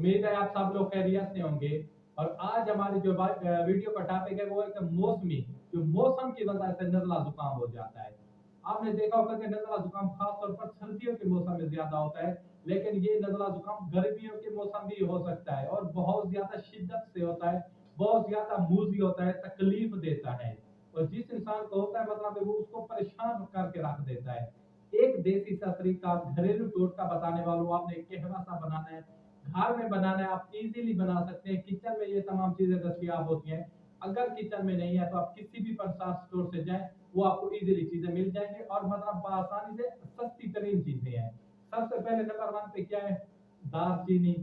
उम्मीद है आप सब लोग खैरियत से होंगे। और आज हमारी जो वीडियो का टॉपिक है वो है कि मौसमी, जो मौसम की वजह से नज़ला जुकाम हो जाता है। आपने देखा होगा कि नज़ला जुकाम खास तौर पर सर्दियों के मौसम में ज्यादा होता है, लेकिन ये नज़ला जुकाम गर्मियों के मौसम भी हो सकता है और बहुत ज्यादा शिद्दत से होता है, बहुत ज्यादा मूजी होता है, तकलीफ देता है। और जिस इंसान को होता है मतलब वो उसको परेशान करके रख देता है। एक देसी सा तरीका घरेलू टोटका बताने वालों, आपने एक कहवा सा बनाना है, घर में बनाना है, आप इजीली बना सकते हैं। किचन में ये तमाम चीजें दस्तयाब होती हैं। अगर किचन में नहीं है तो आप किसी भी प्रसाद स्टोर से जाएं, वो आपको इजीली चीजें मिल जाएंगी और मतलब आसानी से सस्ती तरीन चीजें हैं। सबसे पहले नंबर वन पे क्या है, दालचीनी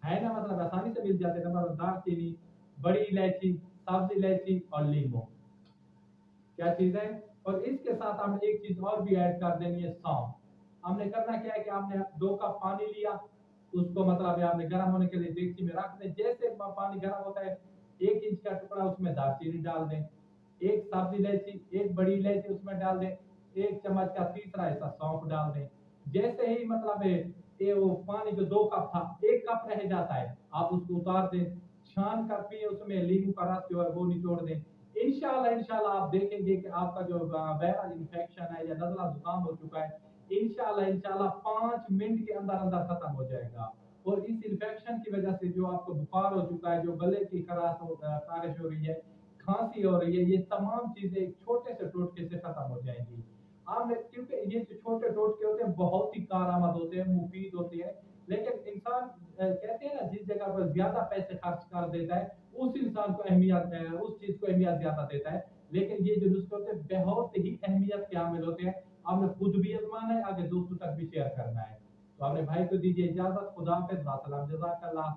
है ना, मतलब आसानी से मिल जाते हैं। नंबर वन दालचीनी, बड़ी इलायची, सब्ज इलायची और लीमू, क्या चीज है। और इसके साथ हमने एक चीज और भी ऐड कर देनी है, सौंफ। हमने करना क्या है कि आपने 2 कप पानी लिया, उसको मतलब आपने गर्म होने के लिए डेगची में रख दें। जैसे पानी गर्म होता है, 1 इंच का टुकड़ा उसमें दालचीनी डाल दें, एक सब्ज इलायची, एक बड़ी इलायची उसमें डाल दें, 1 चम्मच का तीसरा हिस्सा सौंफ डाल दें। जैसे ही मतलब ये वो पानी जो 2 कप था, 1 कप रह जाता है, आप उसको उतार दें, छान कर पिए, उसमें नींबू का रस जो है वो निचोड़ दें। इंशाल्लाह इंशाल्लाह आप देखेंगे कि आपका जो वायरल इन्फेक्शन है या नज़ला जुकाम हो चुका है, इंशाल्लाह इंशाल्लाह 5 मिनट के अंदर अंदर खत्म हो जाएगा। और इस इन्फेक्शन की वजह से जो आपको बुखार हो चुका है, जो गले की खराश हो, खारिश हो रही है, खांसी हो रही है, ये तमाम चीजें एक छोटे से टोटके से खत्म हो जाएंगी। आपने, क्योंकि ये जो छोटे टोटके होते हैं बहुत ही कारआमद होते हैं, मुफीद होते हैं, लेकिन इंसान कहते हैं ना, जिस जगह पर ज्यादा पैसे खर्च कर देता है उस इंसान को अहमियत उस चीज को अहमियत ज्यादा देता है। लेकिन ये जो नुस्खे होते हैं बहुत ही अहमियत के हामिल होते हैं। आपने खुद भी आजमाना है, आगे दोस्तों तक भी शेयर करना है। तो अपने भाई को दीजिए इजाजत, खुदा हाफिज़, सलाम, जज़ाकल्लाह।